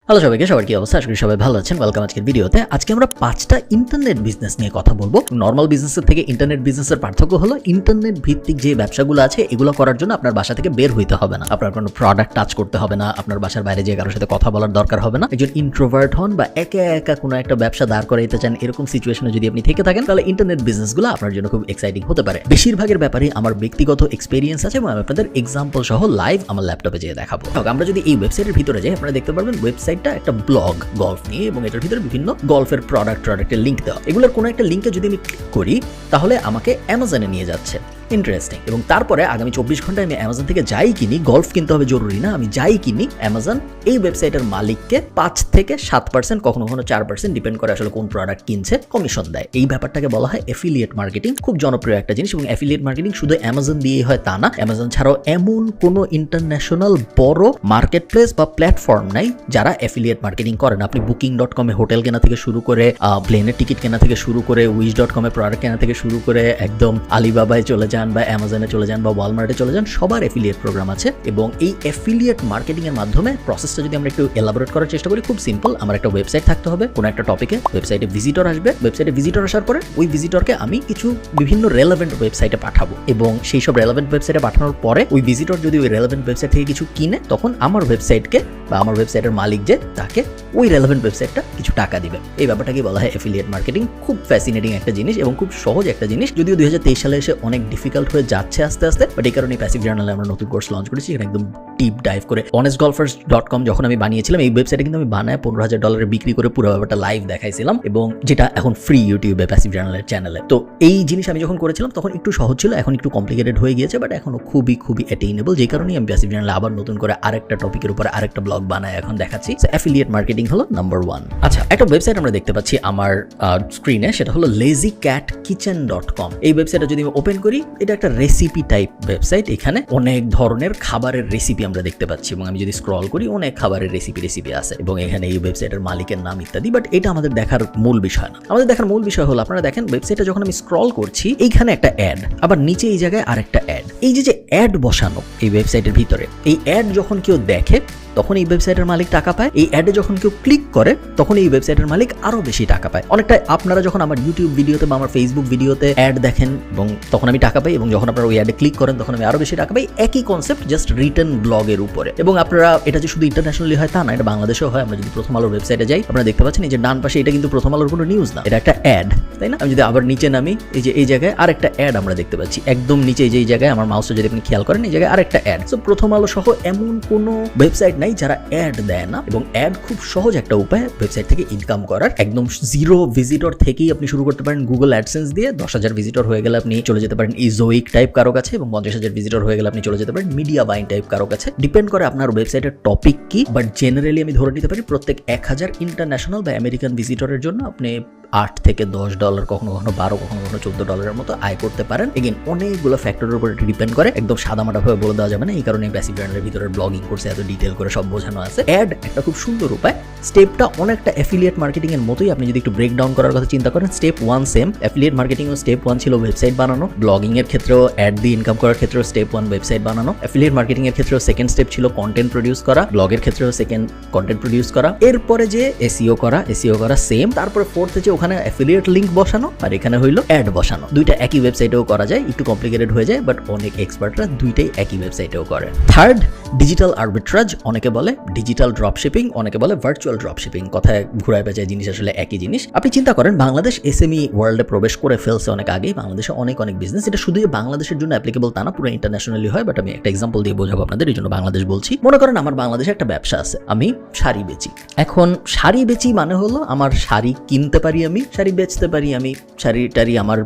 Hello সবাইকে, সবার কি অবস্থা? আশা করি সবাই ভালো আছেন। ওয়েলকাম আজকের ভিডিওতে। আজকে আমরা 5টা ইন্টারনেট বিজনেস নিয়ে কথা বলবো। নর্মাল বিজনেসের থেকে ইন্টারনেট বিজনেসের পার্থক্য হলো ইন্টারনেট ভিত্তিক যে ব্যবসাগুলো আছে এগুলো করার জন্য আপনার বাসা থেকে বের হইতে হবে না, আপনার কোনো প্রোডাক্ট টাচ করতে হবে না, আপনার বাসার বাইরে যে কারোর সাথে কথা বলার দরকার হবে না। একজন ইন্ট্রোভার্ট হন বা একা একা কোনো একটা ব্যবসা দাঁড় করাইতে চান, এরকম সিচুয়েশনে যদি আপনি থেকে থাকেন তাহলে ইন্টারনেট বিজনেসগুলো আপনার জন্য খুব এক্সাইটিং হতে পারে। বেশিরভাগের ব্যাপারে আমার ব্যক্তিগত এক্সপেরিয়েন্স আছে এবং আমি আপনাদের এক্সাম্পল সহ লাইভ আমার ল্যাপটপে যেয়ে দেখাবো। আমরা যদি এই ওয়েবসাইটের ভিতরে যাই, আপনারা দেখতে পারবেন ওয়েবসাইটটা একটা ব্লগ গল্ফ নিয়ে এবং এটার ভিতরে বিভিন্ন গল্ফের প্রোডাক্টের লিঙ্ক দেওয়া। এগুলোর কোনো একটা লিঙ্কে যদি আমি ক্লিক করি তাহলে আমাকে অ্যামাজনে নিয়ে যাচ্ছে। ইন্টারেস্টিং। এবং তারপরে আগামী 24 ঘন্টায় আমি অ্যামাজন থেকে যাই কিনি, গল্ফ কিনতে হবে জরুরি না, আমি যাই কিনি, অ্যামাজন এই ওয়েবসাইটের মালিককে 5 থেকে 7%, কখনো কখনো 4%, ডিপেন্ড করে আসলে কোন প্রোডাক্ট কিনছে, কমিশন দেয়। এই ব্যাপারটাকে বলা হয় অ্যাফিলিয়েট মার্কেটিং। খুব জনপ্রিয় একটা জিনিস এবং অ্যাফিলিয়েট মার্কেটিং শুধু অ্যামাজন দিয়েই হয় তা না। অ্যামাজন ছাড়াও এমন কোনো ইন্টারন্যাশনাল বড় মার্কেট প্লেস বা প্ল্যাটফর্ম নাই যারা অ্যাফিলিয়েট মার্কেটিং করে না। আপনি booking.com-এ হোটেল কেনা থেকে শুরু করে, প্লেনের টিকিট কেনা থেকে শুরু করে, wish.com-এ প্রোডাক্ট কেনা থেকে শুরু করে, একদম আলিবাবায় চলে যান বা অ্যামাজনে চলে যান বা ওয়ালমার্টে চলে যান, সবার অ্যাফিলিয়েট প্রোগ্রাম আছে। এবং এই অ্যাফিলিয়েট মার্কেটিং এর মাধ্যমে প্রসেসটা যদি আমরা একটু এলাবোরেট করার চেষ্টা করি, খুব সিম্পল। আমার একটা ওয়েবসাইট থাকতে হবে কোনো একটা টপিকে, ওয়েবসাইটে ভিজিটর আসবে, ওয়েবসাইটে ভিজিটর আসার পরে ওই ভিজিটরকে আমি কিছু বিভিন্ন রেলেভেন্ট ওয়েবসাইটে পাঠাবো এবং সেই সব রেলেভেন্ট ওয়েবসাইটে পাঠানোর পরে ওই ভিজিটর যদি ওই রেলেভেন্ট ওয়েবসাইট থেকে কিছু কিনে, তখন আমার ওয়েবসাইটকে বা আমার ওয়েবসাইটের মালিক যে তাকে ওই রেলেভেন্ট ওয়েবসাইটটা কিছু টাকা দিবে। এই ব্যাপারটাকে বলা হয় অ্যাফিলিয়েট মার্কেটিং। খুব ফ্যাসিনেটিং একটা জিনিস এবং খুব সহজ একটা জিনিস, যদিও 2023 সালে এসে অনেক ডিফিকাল্ট হয়ে যাচ্ছে আস্তে আস্তে। বাট এই কারণে প্যাসিভ জার্নালে আমরা নতুন কোর্স লঞ্চ করেছি, এখানে একদম ডিপ ডাইভ করে honestgolfers.com যখন আমি বানিয়েছিলাম, এই ওয়েবসাইটে কিন্তু আমি বানায় $15,000 বিক্রি করে পুরো ব্যাপারটা লাইভ দেখাইছিলাম এবং যেটা এখন ফ্রি ইউটিউবে প্যাসিভ জার্নালের চ্যানেলে। তো এই জিনিস আমি যখন করেছিলাম তখন একটু সহজ ছিল, এখন একটু কমপ্লিকেটেড হয়ে গিয়েছে, বাট এখনো খুবই অ্যাটেইনেবল। যে কারণেই আমি প্যাসিভ জার্নালে আবার নতুন করে আরেকটা টপিকের উপরে আরেকটা ব্লগ বানায় এখন দেখাচ্ছি। অ্যাফিলিয়েট মার্কেটিং হলো নাম্বার 1। আচ্ছা, একটা ওয়েবসাইট আমরা দেখতে পাচ্ছি আমার স্ক্রিনে, সেটা হলো lazycatkitchen.com। এই ওয়েবসাইটটা যদি আমি ওপেন করি, এটা একটা রেসিপি টাইপ ওয়েবসাইট। এখানে অনেক ধরনের খাবারের রেসিপি আমরা দেখতে পাচ্ছি এবং আমি যদি স্ক্রল করি অনেক খাবারের রেসিপি আছে এবং এখানে এই ওয়েবসাইটের মালিকের নাম ইত্যাদি। বাট এটা আমাদের দেখার মূল বিষয় না। আমাদের দেখার মূল বিষয় হলো, আপনারা দেখেন ওয়েবসাইটে যখন আমি স্ক্রল করছি, এইখানে একটা অ্যাড, আবার নিচে এই জায়গায় আরেকটা অ্যাড। এই যে অ্যাড বসানো এই ওয়েবসাইটের ভিতরে, এই অ্যাড যখন কেউ দেখে তখন এই ওয়েবসাইটের মালিক টাকা পায়। এই অ্যাডে যখন কেউ ক্লিক করে তখন এই ওয়েবসাইটের মালিক আরো বেশি টাকা পায়। অনেকটা আপনারা যখন আমার ইউটিউব ভিডিওতে বা আমার ফেসবুক ভিডিওতে অ্যাড দেখেন এবং তখন আমি টাকা পাই, এবং যখন আপনারা ওই অ্যাডে ক্লিক করেন তখন আমি আরো বেশি টাকা পাই। একই কনসেপ্ট, জাস্ট রিটেন ব্লগের উপরে। এবং আপনারা এটা যে শুধু ইন্টারন্যাশনালি হয় তা না, এটা বাংলাদেশেও হয়। আমরা যদি প্রথম আলোর ওয়েবসাইটে যাই, আপনারা দেখতে পাচ্ছেন এই যে ডান পাশে, এটা কিন্তু প্রথম আলোর কোনো নিউজ না, এটা একটা অ্যাড, তাই না? আমি যদি আবার নিচে নামি, এই যে এই জায়গায় আরেকটা অ্যাড আমরা দেখতে পাচ্ছি, একদম নিচে এই জায়গায় আমার মাউসটা যদি আপনি খেয়াল করেন, এই জায়গায় আরেকটা অ্যাড। সো প্রথম আলো সহ এমন কোনো ওয়েবসাইট নাই যারা অ্যাড দেয় না। এবং অ্যাড খুব সহজ একটা উপায় ওয়েবসাইট থেকে ইনকাম করার। একদম 0 ভিজিটর থেকেই আপনি শুরু করতে পারেন গুগল অ্যাডসেন্স দিয়ে। 10,000 ভিজিটর হয়ে গেলে আপনি চলে যেতে পারেন ইজোইক টাইপ কারো কাছে, এবং 50,000 ভিজিটর হয়ে গেলে আপনি চলে যেতে পারেন মিডিয়া বাইন টাইপ কারো কাছে। ডিপেন্ড করে আপনার ওয়েবসাইটের টপিক কি, বাট জেনারেলি আমি ধরে নিতে পারি প্রত্যেক 1000 ইন্টারন্যাশনাল বা আমেরিকান ভিজিটরের জন্য আপনি $8 থেকে $10, কখনো কখনো $12, কখনো কখনো $14 মতো আয় করতে পারেন। এগেন অনেকগুলো ফ্যাক্টরের উপর ডিপেন্ড করে, একদম সাদামাটা ভাবে বলে দেওয়া যাবে না। এই কারণে প্যাসিভ জার্নালের ভিতরে ব্লগিং করছে, এত ডিটেল করে সব বোঝানো আছে। অ্যাড একটা খুব সুন্দর উপায়। স্টেপটা অনেকটা অ্যাফিলিয়েট মার্কেটিং এর মতোই। আপনি যদি একটু ব্রেক ডাউন করার কথা চিন্তা করেন, স্টেপ 1 সেম। অ্যাফিলিয়েট মার্কেটিং ও স্টেপ 1 ছিল ওয়েবসাইট বানানো, ব্লগিং এর ক্ষেত্রেও অ্যাড দিয়ে ইনকাম করার ক্ষেত্রেও স্টেপ 1 ওয়েবসাইট বানানো। অ্যাফিলিয়েট মার্কেটিং এর ক্ষেত্রেও সেকেন্ড স্টেপ ছিল কন্টেন্ট প্রডিউস করা, ব্লগের ক্ষেত্রেও সেকেন্ড কন্টেন্ট প্রডিউস করা। এরপরে যে এসইও করা সেম। তারপরে ফোর্থে যে ওখানে অ্যাফিলিয়েট লিংক বসানো, আর এখানে হইলো অ্যাড বসানো। দুইটা একই ওয়েবসাইটেও করা যায়, একটু কমপ্লিকেটেড হয়ে যায়, বাট অনেক এক্সপার্টরা দুইটাই একই ওয়েবসাইটেও করে। থার্ড, ডিজিটাল আর্বিট্রাজ, অনেকে বলে ডিজিটাল ড্রপশিপিং, অনেকে বলে ভার্চুয়াল ড্রপশিপিং। কথায় ঘুরায় পেঁচায়, জিনিস আসলে একই জিনিস। আপনি চিন্তা করেন, বাংলাদেশ এসএমই ওয়ার্ল্ডে প্রবেশ করে ফেলছে অনেক আগেই। বাংলাদেশে অনেক বিজনেস, এটা শুধু বাংলাদেশের জন্য অ্যাপ্লিকেবল তা না, পুরো ইন্টারন্যাশনালি হয়। বাট আমি একটা এক্সাম্পল দিয়ে বোঝাবো আপনাদের, এই জন্য বাংলাদেশ বলছি। মনে করেন আমার বাংলাদেশে একটা ব্যবসা আছে, আমি শাড়ি বেচি। এখন শাড়ি বেচি মানে হলো আমার শাড়ি কিনতে পারি, আমি শাড়ি বেচতে পারি, আমি শাড়িটারি আমার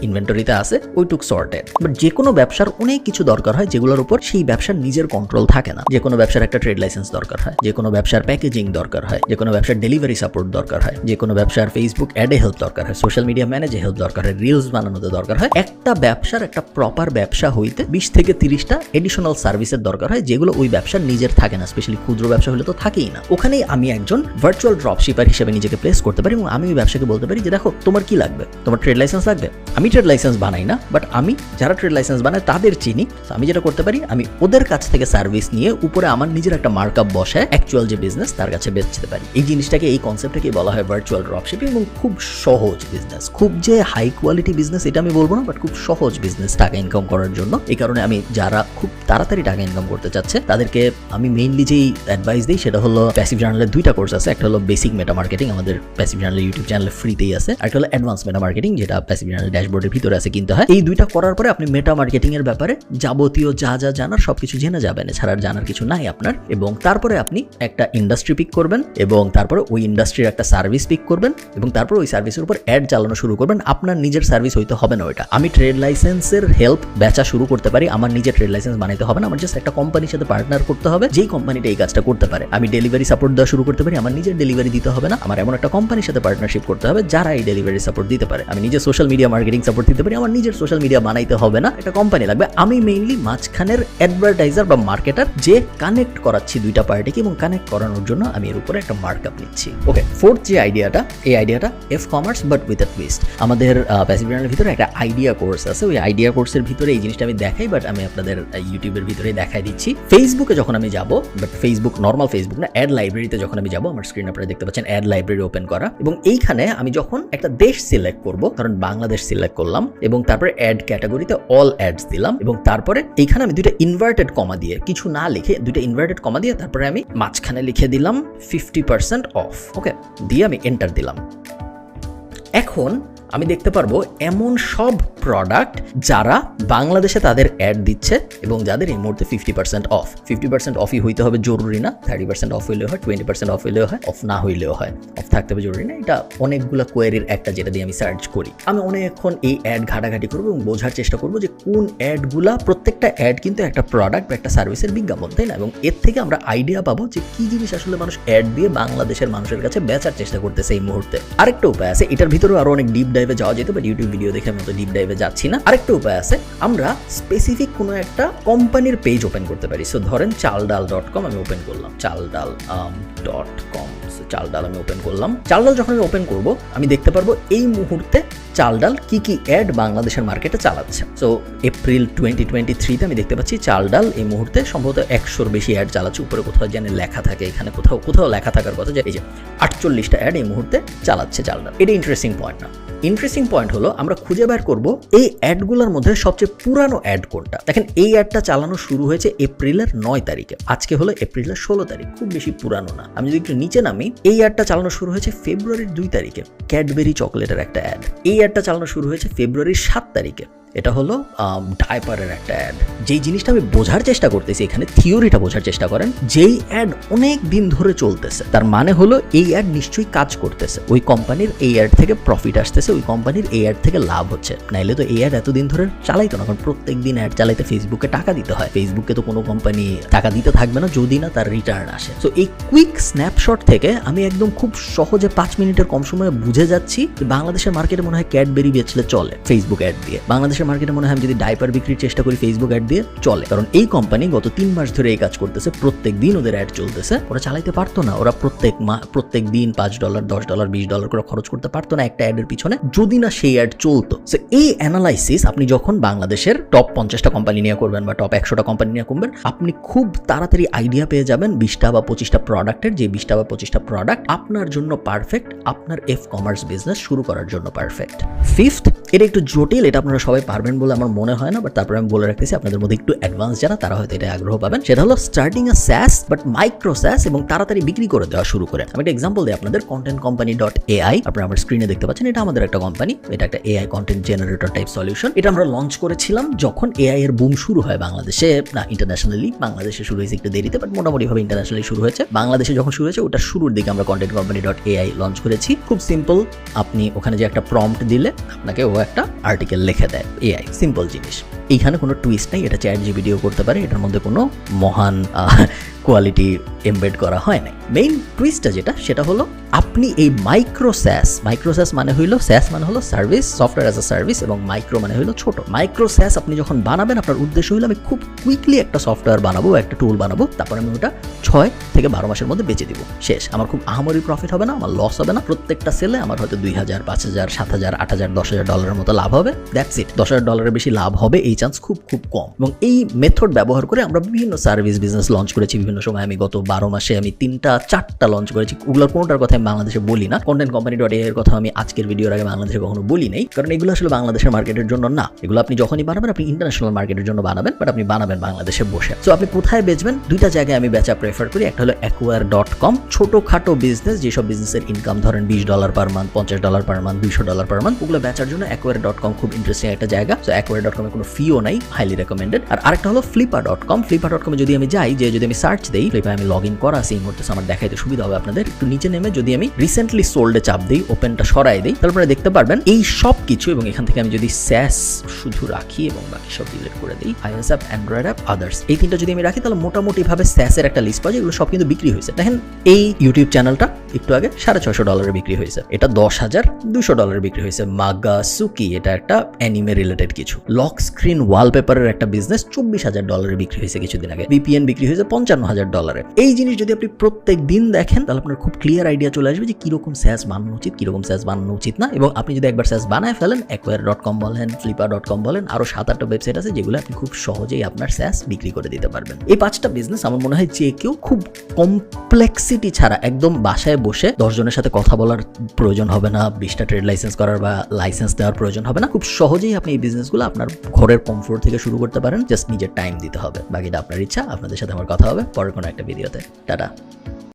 ইনভেন্টরিতে আছে, ওইটুক সর্টেড। বাট যে কোনো ব্যবসার অনেক কিছু দরকার হয় যেগুলোর উপর সেই ব্যবসার নিজের কন্ট্রোল থাকে না। যে কোনো ব্যবসার একটা ট্রেড লাইসেন্স দরকার হয়, যে কোনো ব্যবসার প্যাকেজিং দরকার হয়, যে কোনো ব্যবসার ডেলিভারি সাপোর্ট দরকার হয়, যে কোনো ব্যবসার ফেসবুক অ্যাডে হেল্প দরকার হয়, সোশ্যাল মিডিয়া ম্যানেজে হেল্প দরকার হয়, রিলস বানানোতে দরকার হয়। একটা ব্যবসার, একটা প্রপার ব্যবসা হইতে 20 থেকে 30টা এডিশনাল সার্ভিসের দরকার হয়, যেগুলো ওই ব্যবসার নিজের থাকে না। স্পেশালি ক্ষুদ্র ব্যবসা হলে তো থাকেই না। ওখানেই আমি একজন ভার্চুয়াল ড্রপশিপার হিসেবে নিজেকে প্লেস করতে পারি এবং আমি ওই ব্যবসাকে বলতে পারি যে দেখো, তোমার কি লাগবে? তোমার ট্রেড লাইসেন্স লাগবে? আমি ট্রেড লাইসেন্স বানাই না, বাট আমি যারা ট্রেড লাইসেন্স বানায় তাদের চিনি। আমি যেটা করতে পারি, আমি ওদের কাছ থেকে সার্ভিস নিয়ে উপরে আমার নিজের একটা মার্কআপ বসে অ্যাকচুয়াল যে বিজনেস তার কাছে বেচতে পারি। এই জিনিসটাকে, এই কনসেপ্টটাকে বলা হয় ভার্চুয়াল ড্রপশিপিং এবং খুব সহজ বিজনেস। খুব যে হাই কোয়ালিটি বিজনেস এটা আমি বলবো না, বাট খুব সহজ বিজনেস টাকা ইনকাম করার জন্য। এই কারণে আমি যারা খুব তাড়াতাড়ি টাকা ইনকাম করতে চাচ্ছে তাদেরকে আমি মেইনলি যেই অ্যাডভাইস দিই সেটা হলো প্যাসিভ জার্নালের 2টা কোর্স আছে। একটা হলো বেসিক মেটা মার্কেটিং, আমাদের প্যাসিভ জার্নাল ইউটিউব চ্যানেলে ফ্রিতেই আছে। আর একটা হলো অ্যাডভান্স মেটা মার্কেটিং, যেটা প্যাসিভ জার্নাল ড্যাশবোর্ডের ভিতরে আছে, কিনতে হয়। এই 2টা করার পরে আপনি মেটা মার্কেটিং এর ব্যাপারে যাবতীয় যা যা জানার সবকিছু জেনে যাবেন, এছাড়া জানার কিছু নাই আপনার। এবং তারপরে আপনি একটা ইন্ডাস্ট্রি পিক করবেন এবং তারপরে ওই ইন্ডাস্ট্রির একটা সার্ভিস পিক করবেন এবং তারপর ওই সার্ভিসের উপর অ্যাড চালানো শুরু করবেন। আপনার নিজের সার্ভিস হইতে হবে না ওইটা। আমি ট্রেড লাইসেন্সের হেল্প বেচা শুরু করতে পারি, আমার নিজের ট্রেড লাইসেন্স বানাইতে হবে না। আমার জাস্ট একটা কোম্পানির সাথে পার্টনার করতে হবে, যেই কোম্পানিটা এই কাজটা করতে পারে। আমি ডেলিভারি সাপোর্ট দেওয়া শুরু করতে পারি, আমার নিজের ডেলিভারি দিতে হবে না। আমার এমন একটা কোম্পানির সাথে পার্টনারশিপ করতে হবে যারা এই ডেলিভারি সাপোর্ট দিতে পারে। আমি নিজের সোশ্যাল মিডিয়া মার্কেটিং সাপোর্ট দিতে পারি, আমার নিজের সোশ্যাল মিডিয়া বানাইতে হবে না, একটা কোম্পানি লাগবে। আমি মেইনলি মাঝখানের অ্যাডভার্টাইজার বা মার্কেটার, যে কানেক্ট করাচ্ছি 2টা পার্টিকে এবং কানেক্ট করানোর জন্য আমি এর উপরে একটা মার্কআপ নিচ্ছি। ওকে, ফোর্থ যে আইডিয়াটা, এই আইডিয়াটা F commerce but with a twist. আমাদের প্যাসিভ জার্নালের ভিতরে একটা আইডিয়া কোর্স আছে। ওই আইডিয়া কোর্সের ভিতরে এই জিনিসটা আমি দেখাই, বাট আমি আপনাদের ইউটিউবের ভিতরে দেখাই দিচ্ছি। ফেসবুকে যখন আমি যাব, বাট ফেসবুক নর্মাল ফেসবুক না, অ্যাড লাইব্রেরিতে যখন আমি যাব, আমার স্ক্রিন আপনারা দেখতে পাচ্ছেন অ্যাড লাইব্রেরি ওপেন করা। এবং এইখানে আমি যখন একটা দেশ সিলেক্ট করব, কারণ বাংলাদেশ সিলেক্ট করলাম এবং তারপরে অ্যাড ক্যাটাগরিতে অল অ্যাডস দিলাম এবং তারপরে এইখানে আমি 2টা ইনভার্টেড কমা দিয়ে, কিছু না লিখে 2টা ইনভার্টেড কমা দিয়ে তারপরে আমি মাঝখানে লিখে দিলাম 50% অফ। ওকে, দিয়ে আমি এন্টার দিলাম। এখন আমি দেখতে পারবো এমন সব প্রোডাক্ট যারা বাংলাদেশে তাদের অ্যাড দিচ্ছে এবং যাদের এই মুহূর্তে 50% অফ। 50% অফই হইতে হবে জরুরি না, 30% অফ হইলেও হয়, 20% অফ হইলেও হয়, অফ না হইলেও হয়, অফ থাকতে হবে জরুরি না। এটা অনেকগুলো কোয়েরির একটা, যেটা দিয়ে আমি সার্চ করি। আমি অনেকক্ষণ এই অ্যাড ঘাটাঘাটি করবো এবং বোঝার চেষ্টা করবো যে কোন অ্যাডগুলা, প্রত্যেকটা অ্যাড কিন্তু একটা প্রোডাক্ট বা একটা সার্ভিসের বিজ্ঞাপন, তাই না? এবং এর থেকে আমরা আইডিয়া পাবো যে কি জিনিস আসলে মানুষ অ্যাড দিয়ে বাংলাদেশের মানুষের কাছে বেচার চেষ্টা করতেছে এই মুহূর্তে। আরেকটা উপায় আছে, এটার ভিতরেও আরো অনেক ডিপ ডাইভে যাওয়া যেত, বাট ইউটিউব ভিডিও দেখে আমি তো ডিপ ডাইভে যাচ্ছি না। আরেকটা উপায় আছে, আমরা স্পেসিফিক কোনো একটা কোম্পানির পেজ ওপেন করতে পারি। সো ধরেন চালডাল.com আমি ওপেন করলাম, চালডাল.com, চালডাল আমি ওপেন করলাম। চালডাল যখন আমি ওপেন করব, আমি দেখতে পারবো এই মুহূর্তে চালডাল কি কি অ্যাড বাংলাদেশের মার্কেটে চালাচ্ছে। সো এপ্রিল 2023-তে আমি দেখতে পাচ্ছি চালডাল এই মুহূর্তে সম্ভবত 100-র বেশি অ্যাড চালাচ্ছে। উপরে কোথাও জানি লেখা থাকে, এখানে কোথাও লেখা থাকার কথা যে এই যে 48টা অ্যাড এই মুহূর্তে চালাচ্ছে চালডাল। এটা ইন্টারেস্টিং পয়েন্ট না। ইন্টারেস্টিং পয়েন্ট হলো আমরা খুঁজে বের করব এই অ্যাডগুলোর মধ্যে সবচেয়ে পুরানো অ্যাড কোনটা। দেখেন এই অ্যাডটা চালানো শুরু হয়েছে এপ্রিলের 9 তারিখে, আজকে হলো এপ্রিলের 16 তারিখ, খুব বেশি পুরানো না। আমি যদি একটু নিচে নামি, এই অ্যাডটা চালানো শুরু হয়েছে ফেব্রুয়ারির 2 তারিখে, ক্যাডবেরি চকলেটের একটা অ্যাড। এই অ্যাডটা চালানো শুরু হয়েছে ফেব্রুয়ারির 7 তারিখে, এটা হলো ডাইপারের একটা অ্যাড। যেই জিনিসটা আমি বোঝার চেষ্টা করতেছি, এখানে থিওরিটা বোঝার চেষ্টা করেন, যেই অ্যাড অনেক দিন ধরে চলতেছে তার মানে হলো এই অ্যাড নিশ্চয়ই কাজ করতেছে, ওই কোম্পানির এই অ্যাড থেকে প্রফিট আসতেছে, ওই কোম্পানির এই অ্যাড থেকে লাভ হচ্ছে। নাইলে তো এই অ্যাড এতদিন ধরে চালাইতো না, কারণ প্রত্যেক দিন অ্যাড চালাইতে ফেসবুকে টাকা দিতে হয়। ফেসবুকে তো কোনো কোম্পানি টাকা দিতে থাকবে না যদি না তার রিটার্ন আসে। সো এই কুইক স্ন্যাপশট থেকে আমি একদম খুব সহজে 5 মিনিটের কম সময়ে বুঝে যাচ্ছি যে বাংলাদেশের মার্কেটে মনে হয় ক্যাডবেরি বেচলে চলে ফেসবুক অ্যাড দিয়ে। বাংলাদেশের মার্কেটে মনে হয় আমি যদি ডাইপার বিক্রির চেষ্টা করি ফেসবুক অ্যাড দিয়ে চলে, কারণ এই কোম্পানি গত 3 মাস ধরে এই কাজ করতেছে, প্রত্যেক দিন ওদের অ্যাড চলতেছে। ওরা চালাইতে পারতো না, ওরা প্রত্যেক দিন $5, $10, $20 করে খরচ করতে পারতো না একটা অ্যাডের পিছনে যদি না সেই অ্যাড চলতো। সো এই অ্যানালাইসিস আপনি যখন বাংলাদেশের টপ 50টা কোম্পানি নিয়ে করবেন বা টপ 100টা কোম্পানি নিয়ে করবেন, আপনি খুব তাড়াতাড়ি আইডিয়া পেয়ে যাবেন 20টা বা 25টা প্রোডাক্টের, যে 20টা বা 25টা প্রোডাক্ট আপনার জন্য পারফেক্ট, আপনার এফ কমার্স বিজনেস শুরু করার জন্য পারফেক্ট। ফিফথ, এটা একটু জটিল, এটা আপনারা সবাই পারবেন বলে আমার মনে হয় না, বাট তারপরে আমি বলে রাখতেছি আপনাদের মধ্যে একটু অ্যাডভান্স যারা তারা হয়তো এটা আগ্রহ পাবেন। সেটা হলো স্টার্টিং আ স্যাস বাট মাইক্রো স্যাস এবং তাড়াতাড়ি বিক্রি করে দেওয়া শুরু করে। আমি একটা এক্সাম্পল দিই আপনাদের, contentcompany.ai আপনারা আমার স্ক্রিনে দেখতে পাচ্ছেন, এটা আমাদের একটা কোম্পানি, এটা একটা AI content generator type solution. এটা আমরা লঞ্চ করেছিলাম যখন এআই এর বুম শুরু হয় বাংলাদেশে, না ইন্টারন্যাশনালি, বাংলাদেশে শুরু হয়েছে একটু দেরিতে, বাট মোটামুটি ভাবে ইন্টারন্যাশনালি শুরু হয়েছে। বাংলাদেশে যখন শুরু হয়েছে ওটা শুরুর দিকে আমরা contentcompany.ai লঞ্চ করেছি। খুব সিম্পল, আপনি ওখানে যে একটা প্রম্পট দিলে আপনাকে ও একটা আর্টিকেল লিখে দেয়, এআই, সিম্পল জিনিস। এইখানে কোনো টুইস্ট নেই, এটা চ্যাট জিপিটিও করতে পারে, এটার মধ্যে কোনো মহান কোয়ালিটি এমবেড করা হয় নাই। মেইন টুইস্টটা যেটা সেটা হলো আপনি এই মাইক্রো SaaS মানে হইলো SaaS মানে হলো service, software as a service, এবং মাইক্রো মানে হইলো ছোট। মাইক্রো SaaS আপনি যখন বানাবেন, আপনার উদ্দেশ্য হলো আমি খুব কুইকলি একটা সফটওয়্যার বানাবো, একটা টুল বানাবো, তারপর আমি ওটা 6 থেকে 12 মাসের মধ্যে বেচে দিব, শেষ। আমার খুব আহামরি প্রফিট হবে না, আমার লস হবে না। প্রত্যেকটা সেলে আমার হয়তো $2,000, $5,000, $7,000, $8,000, $10,000 মতো লাভ হবে, দ্যাটস ইট। $10,000 বেশি লাভ হবে এই চান্স খুব খুব কম। এবং এই মেথড ব্যবহার করে আমরা বিভিন্ন সার্ভিস বিজনেস লঞ্চ করেছি বিভিন্ন সময়। আমি গত 12 মাসে আমি 3-4টা লঞ্চ করেছি। ওগুলোর কোনোটার কথা আমি বাংলাদেশে বলি না। কন্টেন্ট কোম্পানি এর কথা আমি আজকের ভিডিওর আগে বাংলাদেশে কখনো বলি নাই, কারণ এগুলো আসলে বাংলাদেশের মার্কেটের জন্য না। এগুলো আপনি যখনই বানাবেন আপনি ইন্টারন্যাশনাল মার্কেটের জন্য বানাবেন, বাট আপনি বানাবেন বাংলাদেশে বসে। সো আপনি কোথায় বেচবেন? দুইটা জায়গায় আমি বেচা প্রেফার করি। একটা হলো acquire.com, ছোটখাটো বিজনেস, যেসব বিজনেসের ইনকাম ধরেন $20 per month, $50 per month, $200 per month, ওগুলো বেচার জন্য acquire.com খুব ইন্টারেস্টিং একটা জায়গা। সো acquire.com এ কোনো ফিও নাই, হাইলি রেকমেন্ডেড। আর আরেকটা হলো flipper.com। flipper.com এ যদি আমি যাই, যদি আমি সার্চ দেই, ফ্লিপারে আমি লগ ইন করা আছে এই মুহূর্তে, আমার দেখাইতে সুবিধা হবে আপনাদের। একটু নিচে নেমে যদি আমি রিসেন্টলি সোল্ডে চাপ দিই, ওপেনটা সরাই দিই, তারপরে দেখতে পারবেন এই সব কিছু। এবং এখান থেকে আমি যদি SaaS শুধু রাখি এবং বাকি সব ডিলিট করে দিই, iOS app, Android app, others, এই তিনটা যদি আমি রাখি, তাহলে মোটামুটি ভাবে SaaS এর একটা লিস্ট পাওয়া যায়। এগুলো সব কিন্তু বিক্রি হয়েছে। দেখেন এই ইউটিউব চ্যানেলটা একটু আগে $650 বিক্রি হয়েছে, এটা $10,200 বিক্রি হয়েছে। মাগাসুকি, এটা একটা অ্যানিমে রিলেটেড কিছু। লক স্ক্রিন ওয়ালপেপারের একটা বিজনেস $24,000 বিক্রি হয়েছে কিছুদিন আগে। VPN বিক্রি হয়েছে $55,000। এই জিনিস যদি আপনি প্রত্যেক দিন দেখেন, তাহলে আপনার খুব ক্লিয়ার আইডিয়া চলে আসবে যে কিরকম SaaS বানানো উচিত, কিরকম SaaS বানানো উচিত না। এবং আপনি যদি একবার SaaS বানায় ফেলেন, acquire.com বলেন, flipper.com বলেন, আরো 7-8টা ওয়েবসাইট আছে যেগুলো আপনি খুব সহজেই আপনার SaaS বিক্রি করে দিতে পারবেন। এই 5টা বিজনেস আমার মনে হয় যে কেউ খুব কমপ্লেক্সিটি ছাড়া একদম বাসায় বসে 10 জনের সাথে কথা বলার প্রয়োজন হবে না, 20টা ট্রেড লাইসেন্স করার বা লাইসেন্স দেওয়ার প্রয়োজন হবে না। খুব সহজেই আপনি এই বিজনেসগুলো আপনার ঘরের কমফোর্ট থেকে শুরু করতে পারেন। জাস্ট নিজের টাইম দিতে হবে, বাকিটা আপনার ইচ্ছা। আপনাদের সাথে আমার কথা হবে পরের কোনো একটা ভিডিওতে। টাটা।